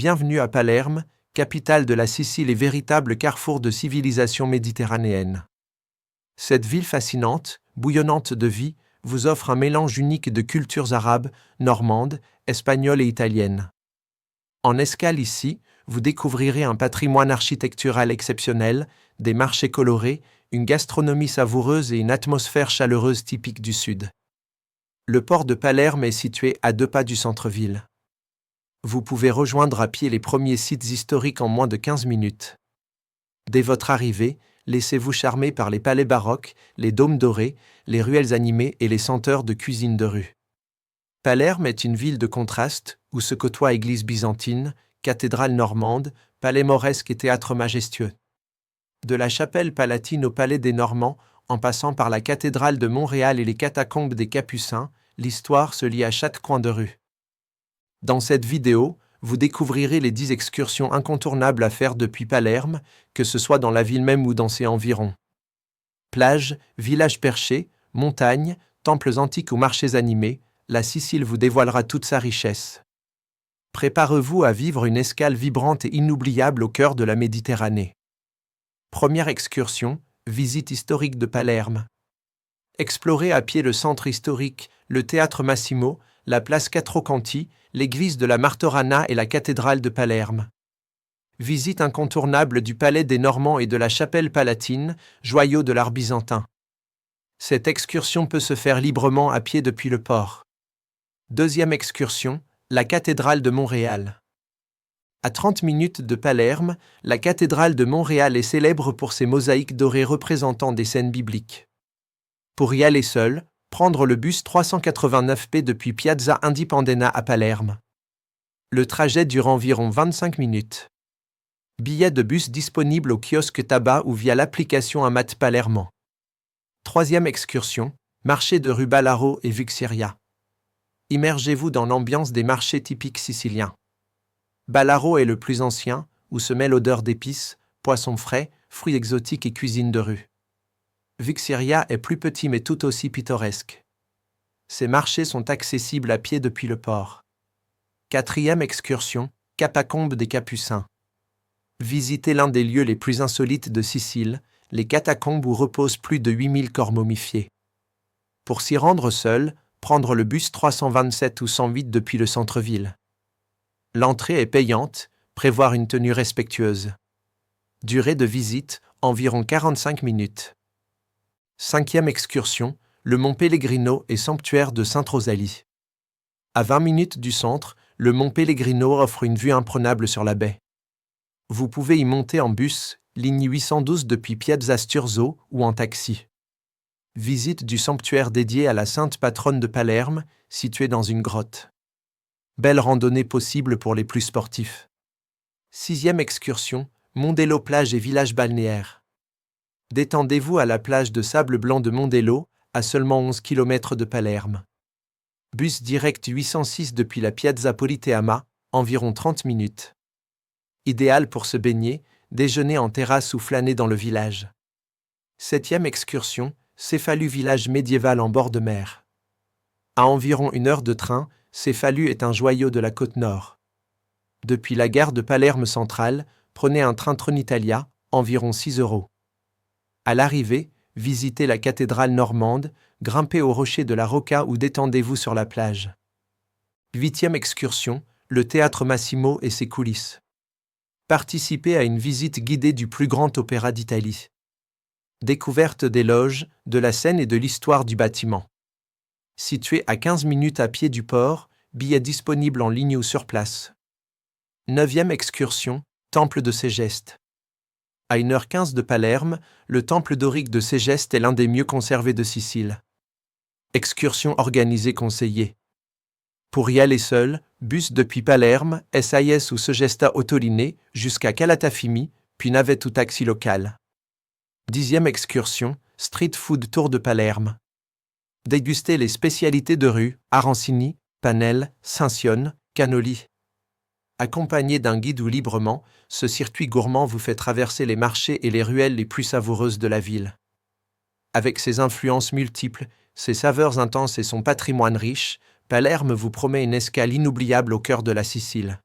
Bienvenue à Palerme, capitale de la Sicile et véritable carrefour de civilisation méditerranéenne. Cette ville fascinante, bouillonnante de vie, vous offre un mélange unique de cultures arabes, normandes, espagnoles et italiennes. En escale ici, vous découvrirez un patrimoine architectural exceptionnel, des marchés colorés, une gastronomie savoureuse et une atmosphère chaleureuse typique du Sud. Le port de Palerme est situé à 2 pas du centre-ville. Vous pouvez rejoindre à pied les premiers sites historiques en moins de 15 minutes. Dès votre arrivée, laissez-vous charmer par les palais baroques, les dômes dorés, les ruelles animées et les senteurs de cuisine de rue. Palerme est une ville de contraste où se côtoient église byzantine, cathédrale normande, palais mauresque et théâtre majestueux. De la chapelle palatine au palais des Normands, en passant par la cathédrale de Montréal et les catacombes des Capucins, l'histoire se lie à chaque coin de rue. Dans cette vidéo, vous découvrirez les 10 excursions incontournables à faire depuis Palerme, que ce soit dans la ville même ou dans ses environs. Plages, villages perchés, montagnes, temples antiques ou marchés animés, la Sicile vous dévoilera toute sa richesse. Préparez-vous à vivre une escale vibrante et inoubliable au cœur de la Méditerranée. Première excursion, visite historique de Palerme. Explorez à pied le centre historique, le théâtre Massimo, la place Quattrocanti, l'église de la Martorana et la cathédrale de Palerme. Visite incontournable du palais des Normands et de la chapelle palatine, joyau de l'art byzantin. Cette excursion peut se faire librement à pied depuis le port. Deuxième excursion, la cathédrale de Montréal. À 30 minutes de Palerme, la cathédrale de Montréal est célèbre pour ses mosaïques dorées représentant des scènes bibliques. Pour y aller seul, prendre le bus 389P depuis Piazza Indipendena à Palerme. Le trajet dure environ 25 minutes. Billets de bus disponibles au kiosque tabac ou via l'application Amat Palermo. Troisième excursion, marché de rue Ballarò et Vuxeria. Immergez-vous dans l'ambiance des marchés typiques siciliens. Ballarò est le plus ancien, où se mêlent odeurs d'épices, poissons frais, fruits exotiques et cuisine de rue. Vuxeria est plus petit mais tout aussi pittoresque. Ces marchés sont accessibles à pied depuis le port. Quatrième excursion, Catacombe des Capucins. Visitez l'un des lieux les plus insolites de Sicile, les catacombes où reposent plus de 8000 corps momifiés. Pour s'y rendre seul, prendre le bus 327 ou 108 depuis le centre-ville. L'entrée est payante, prévoir une tenue respectueuse. Durée de visite, environ 45 minutes. Cinquième excursion, le mont Pellegrino et sanctuaire de Sainte-Rosalie. À 20 minutes du centre, le mont Pellegrino offre une vue imprenable sur la baie. Vous pouvez y monter en bus, ligne 812 depuis Piazza Sturzo ou en taxi. Visite du sanctuaire dédié à la sainte patronne de Palerme, située dans une grotte. Belle randonnée possible pour les plus sportifs. Sixième excursion, Mondello plage et village balnéaire. Détendez-vous à la plage de sable blanc de Mondello, à seulement 11 km de Palerme. Bus direct 806 depuis la Piazza Politeama, environ 30 minutes. Idéal pour se baigner, déjeuner en terrasse ou flâner dans le village. Septième excursion, Céfalu village médiéval en bord de mer. À environ 1 heure de train, Céfalu est un joyau de la côte nord. Depuis la gare de Palerme centrale, prenez un train Trenitalia, environ 6 €. À l'arrivée, visitez la cathédrale normande, grimpez au rocher de la Rocca ou détendez-vous sur la plage. Huitième excursion, le théâtre Massimo et ses coulisses. Participez à une visite guidée du plus grand opéra d'Italie. Découverte des loges, de la scène et de l'histoire du bâtiment. Situé à 15 minutes à pied du port, billets disponibles en ligne ou sur place. Neuvième excursion, temple de Ségeste. À 1h15 de Palerme, le temple dorique de Ségeste est l'un des mieux conservés de Sicile. Excursion organisée conseillée. Pour y aller seul, bus depuis Palerme, SIS ou Segesta Autolinée jusqu'à Calatafimi, puis navette ou taxi local. 10e excursion, street food tour de Palerme. Dégustez les spécialités de rue, arancini, panelle, cincionne, cannoli. Accompagné d'un guide ou librement, ce circuit gourmand vous fait traverser les marchés et les ruelles les plus savoureuses de la ville. Avec ses influences multiples, ses saveurs intenses et son patrimoine riche, Palerme vous promet une escale inoubliable au cœur de la Sicile.